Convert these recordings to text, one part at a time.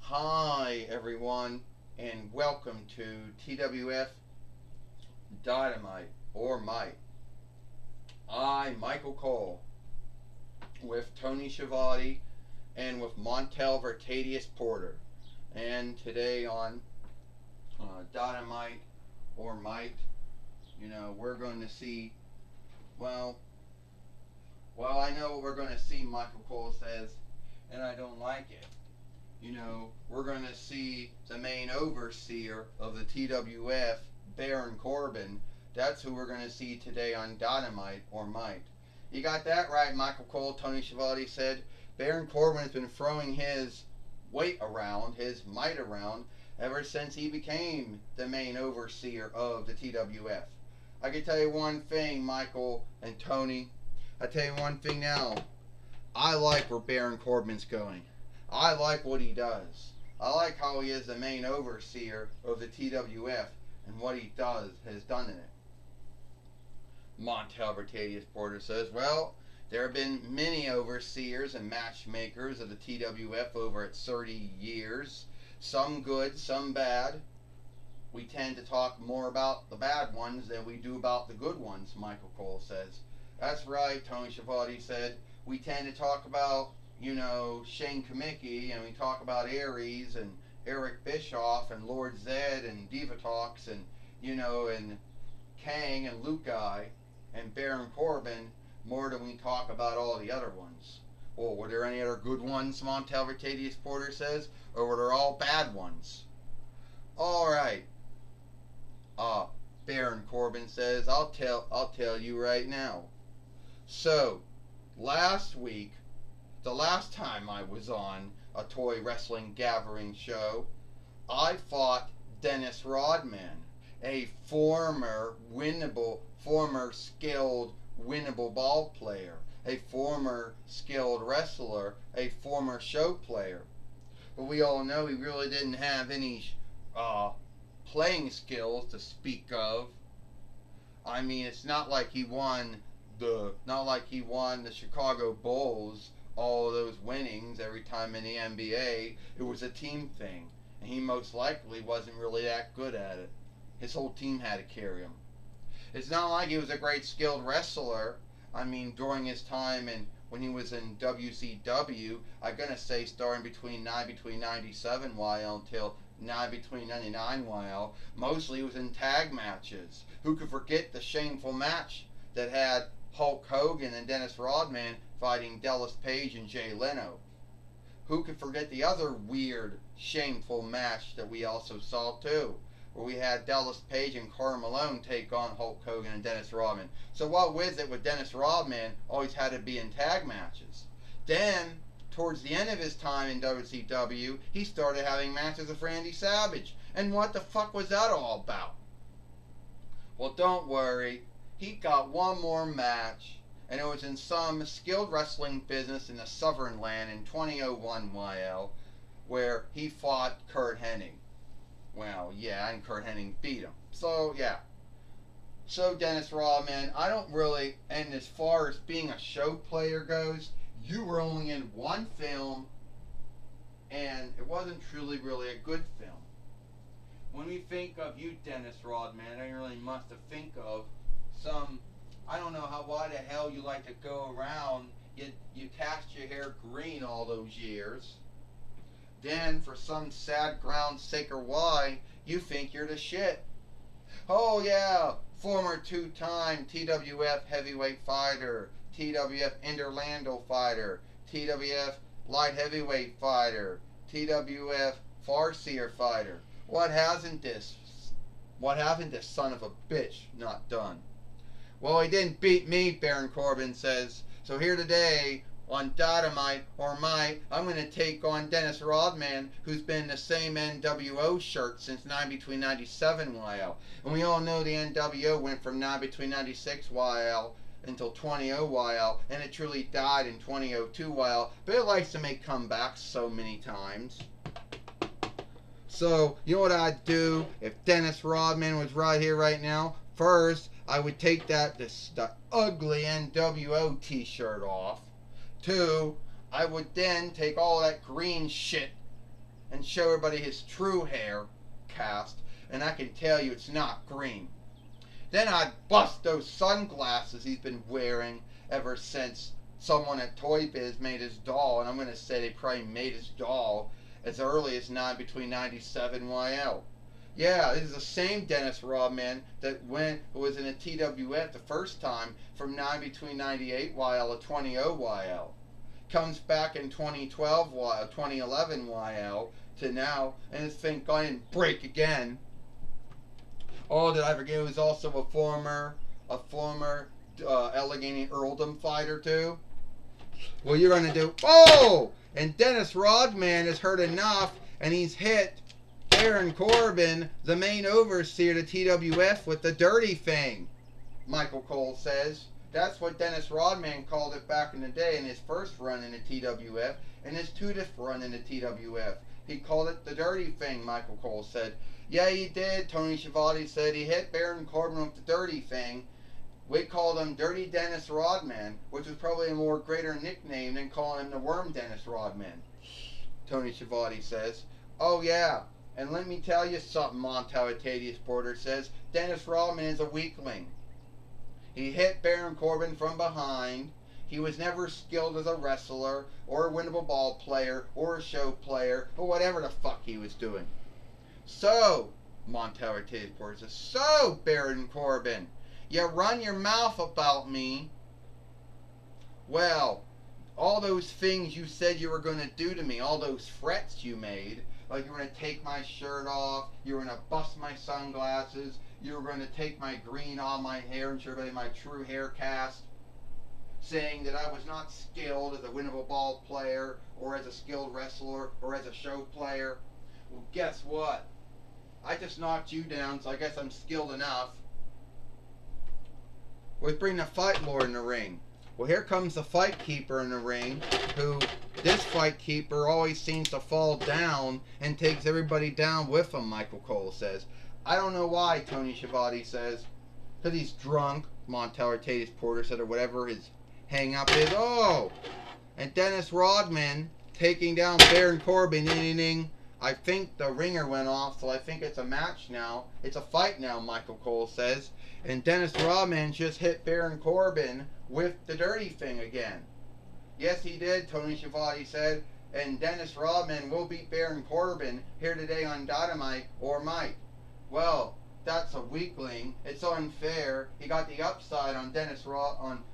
Hi everyone, and welcome to TWF Dynamite or Mike. I, Michael Cole, with Tony Schiavone and with Montel Vertadius Porter. And today on Dynamite or Mike, we're going to see, well, I know what we're going to see, Michael Cole says, and I don't like it. We're going to see the main overseer of the TWF, Baron Corbin. That's who we're going to see today on Dynamite or Might. You got that right, Michael Cole. Tony Schiavone said Baron Corbin has been throwing his weight around, his might around, ever since he became the main overseer of the TWF. I can tell you one thing, Michael and Tony. I tell you one thing now. I like where Baron Corbin's going. I like what he does. I like how he is the main overseer of the TWF and what he has done in it. Montel Vertadius Porter says, well, there have been many overseers and matchmakers of the TWF over its 30 years. Some good, some bad. We tend to talk more about the bad ones than we do about the good ones, Michael Cole says. That's right, Tony Schiavone said. We tend to talk about Shane Kamicki, and we talk about Aries and Eric Bischoff and Lord Zed and Divatox and and Kang and Luke Guy and Baron Corbin more than we talk about all the other ones. Well, were there any other good ones, Montel Vertadius Porter says, or were there all bad ones? All right. Baron Corbin says, I'll tell you right now. So, last week, the last time I was on a toy wrestling gathering show, I fought Dennis Rodman, a former skilled winnable ball player, a former skilled wrestler, a former show player. But we all know he really didn't have any playing skills to speak of. I mean, it's not like he won the Chicago Bulls all of those winnings every time in the NBA. It was a team thing, and he most likely wasn't really that good at it. His whole team had to carry him. It's not like he was a great skilled wrestler. I mean, during his time and when he was in WCW, I'm gonna say starting between 97 YL until between 99 YL, mostly he was in tag matches. Who could forget the shameful match that had Hulk Hogan and Dennis Rodman fighting Dallas Page and Jay Leno? Who could forget the other weird, shameful match that we also saw too, where we had Dallas Page and Karl Malone take on Hulk Hogan and Dennis Rodman? So what was it with Dennis Rodman always had to be in tag matches? Then, towards the end of his time in WCW, he started having matches with Randy Savage. And what the fuck was that all about? Well, don't worry. He got one more match, and it was in some skilled wrestling business in the Southern Land in 2001 YL, where he fought Kurt Hennig. Well, yeah, and Kurt Hennig beat him. So, yeah. So, Dennis Rodman, I don't really, and as far as being a show player goes, you were only in one film, and it wasn't truly really a good film. When we think of you, Dennis Rodman, I don't really much to think of I don't know why the hell you like to go around, you cast your hair green all those years. Then, for some sad ground sake or why, you think you're the shit. Oh yeah, former two-time TWF heavyweight fighter, TWF Interlando fighter, TWF light heavyweight fighter, TWF Farseer fighter. What hasn't this son of a bitch not done? Well, he didn't beat me, Baron Corbin says. So here today, on Dynamite or Might, I'm going to take on Dennis Rodman, who's been in the same NWO shirt since between 97 YL. And we all know the NWO went from between 96 YL until 20 YL, and it truly died in 2002 YL. But it likes to make comebacks so many times. So, you know what I'd do if Dennis Rodman was right here right now? First, I would take the ugly NWO t-shirt off. 2, I would then take all that green shit and show everybody his true hair cast, and I can tell you it's not green. Then I'd bust those sunglasses he's been wearing ever since someone at Toy Biz made his doll, and I'm going to say they probably made his doll as early as between 97 YL. Yeah, this is the same Dennis Rodman that was in a TWF the first time from between 98 YL to 20 YL. Comes back in 2012 YL, 2011 YL to now, and this thing going to break again. Oh, did I forget? He was also a former Allegheny Earldom fighter too. Well, you're gonna do. Oh, and Dennis Rodman has heard enough, and he's hit Baron Corbin, the main overseer to TWF, with the dirty thing. Michael Cole says that's what Dennis Rodman called it back in the day in his first run in the TWF and his 2nd run in the TWF. He called it the dirty thing. Michael Cole said. Yeah, he did. Tony Schiavone said he hit Baron Corbin with the dirty thing. We called him Dirty Dennis Rodman, which was probably a more greater nickname than calling him the Worm Dennis Rodman. Tony Schiavone says. Oh, yeah. And let me tell you something, Montalvitadius Porter says. Dennis Rodman is a weakling. He hit Baron Corbin from behind. He was never skilled as a wrestler or a winnable ball player or a show player or whatever the fuck he was doing. So, Montalvitadius Porter says, so, Baron Corbin, you run your mouth about me. Well, all those things you said you were going to do to me, all those threats you made, like you were going to take my shirt off, you were going to bust my sunglasses, you were going to take my green on my hair and show everybody my true hair cast, saying that I was not skilled as a winnable ball player or as a skilled wrestler or as a show player. Well, guess what? I just knocked you down, so I guess I'm skilled enough. Let's bring the Fight Lord in the ring. Well, here comes the Fight Keeper in the ring, who, this Fight Keeper always seems to fall down and takes everybody down with him, Michael Cole says. I don't know why, Tony Schiavone says. Because he's drunk, Montalvitadius Porter said, or whatever his hang-up is. Oh! And Dennis Rodman taking down Baron Corbin. Ding, ding. I think the ringer went off, so I think it's a match now. It's a fight now, Michael Cole says. And Dennis Rodman just hit Baron Corbin with the dirty thing again. Yes, he did, Tony Schiavone said. And Dennis Rodman will beat Baron Corbin here today on Dynamite or Mike. Well, that's a weakling. It's unfair. He got the upside on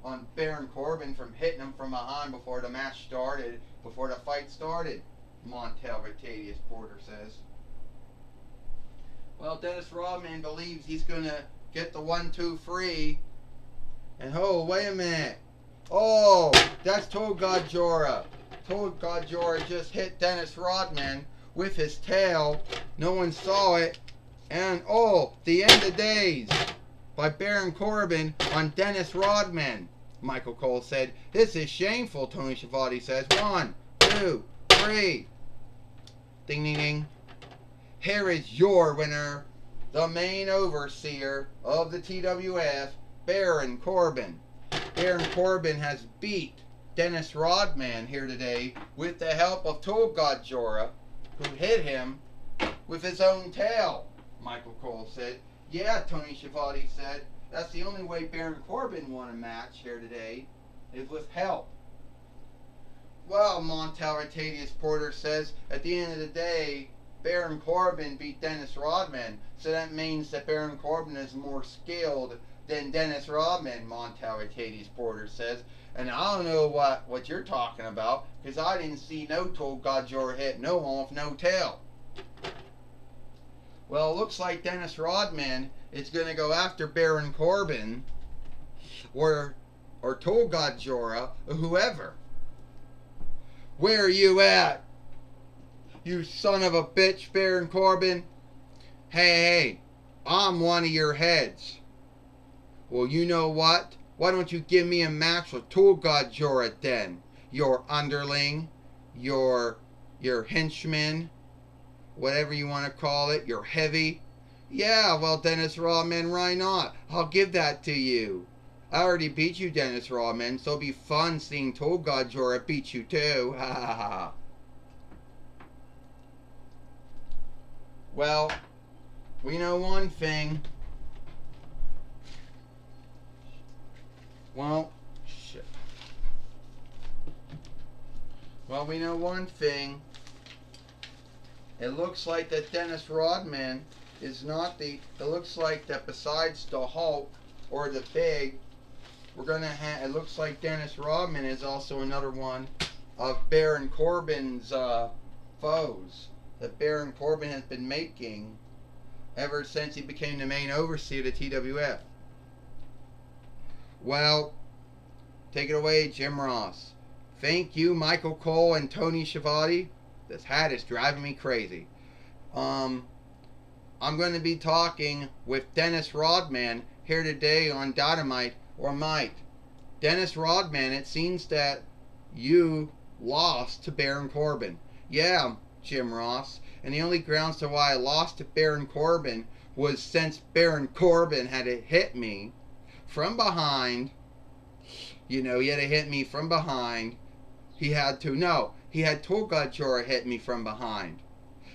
on Baron Corbin from hitting him from behind before the match started, before the fight started. Montalvitadius Porter says. Well, Dennis Rodman believes he's going to get the 1-2 free. And oh, wait a minute. Oh, that's Tolgod Jora. Tolgod Jora just hit Dennis Rodman with his tail. No one saw it. And oh, the end of days by Baron Corbin on Dennis Rodman. Michael Cole said, this is shameful, Tony Schiavone says. 1, 2, 3. Ding, ding, ding. Here is your winner, the main overseer of the TWF, Baron Corbin. Baron Corbin has beat Dennis Rodman here today with the help of Tolgod Jora, who hit him with his own tail, Michael Cole said. Yeah, Tony Schiavone said, that's the only way Baron Corbin won a match here today, is with help. Well, Montalvitadius Porter says, at the end of the day, Baron Corbin beat Dennis Rodman, so that means that Baron Corbin is more skilled than Dennis Rodman, Montalvitadius Porter says. And I don't know what you're talking about, because I didn't see no Tolgod Jora hit no one with no tail. Well, it looks like Dennis Rodman is going to go after Baron Corbin, or Tolgod Jora, or whoever. Where are you at? You son of a bitch, Baron Corbin. Hey, I'm one of your heads. Well, you know what? Why don't you give me a match with Tolgod Jora then? Your underling, your henchman, whatever you want to call it, your heavy. Yeah, well, Dennis Rodman, why not? I'll give that to you. I already beat you, Dennis Rodman, so it'll be fun seeing Tolgod Jora beat you too. Ha ha ha. Well, we know one thing. Well, shit. Well, we know one thing. It looks like that Dennis Rodman is not the. It looks like that besides the Hulk or the Big, we're gonna have. It looks like Dennis Rodman is also another one of Baron Corbin's foes that Baron Corbin has been making ever since he became the main overseer of the TWF. Well, take it away, Jim Ross. Thank you, Michael Cole and Tony Schiavone. This hat is driving me crazy. I'm going to be talking with Dennis Rodman here today on Dynamite or Mike. Dennis Rodman, it seems that you lost to Baron Corbin. Yeah, Jim Ross. And the only grounds to why I lost to Baron Corbin was since Baron Corbin had to hit me from behind. You know, he had to hit me from behind. He had Tolga Jora hit me from behind.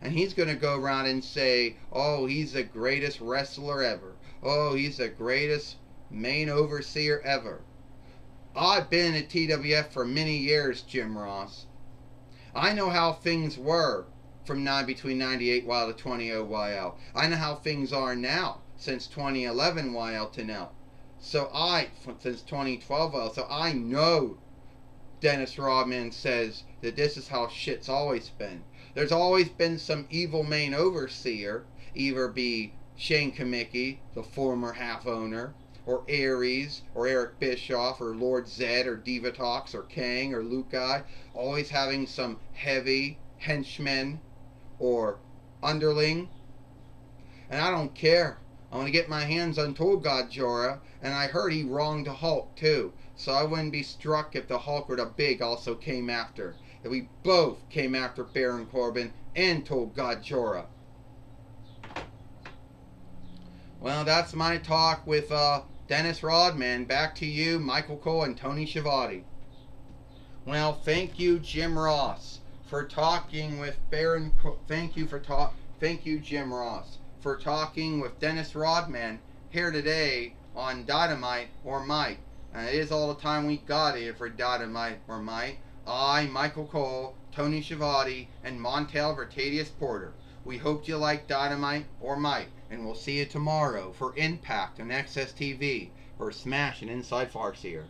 And he's going to go around and say, oh, he's the greatest wrestler ever. Oh, he's the greatest main overseer ever. I've been at TWF for many years, Jim Ross. I know how things were from between 98 YL to 20 YL. I know how things are now since 2011 YL to now. Since 2012 YL. So I know Dennis Rodman says that this is how shit's always been. There's always been some evil main overseer, either be Shane Kamicki, the former half owner, or Aries, or Eric Bischoff, or Lord Zed, or Divatox, or Kang, or Luke Guy, always having some heavy henchman or underling. And I don't care. I want to get my hands on Tolga Jora, and I heard he wronged the Hulk too. So I wouldn't be struck if the Hulk or the Big also came after. If we both came after Baron Corbin and Tolga Jora. Well, that's my talk with Dennis Rodman. Back to you, Michael Cole and Tony Schiavone. Well, thank you, Jim Ross, for talking with Thank you, Jim Ross, for talking with Dennis Rodman here today on Dynamite or Mike. And it is all the time we got here for Dynamite or Mike. I, Michael Cole, Tony Schiavone, and Montel Vertadius Porter. We hope you like Dynamite or Mike, and we'll see you tomorrow for Impact on XSTV or Smash and Inside Farseer.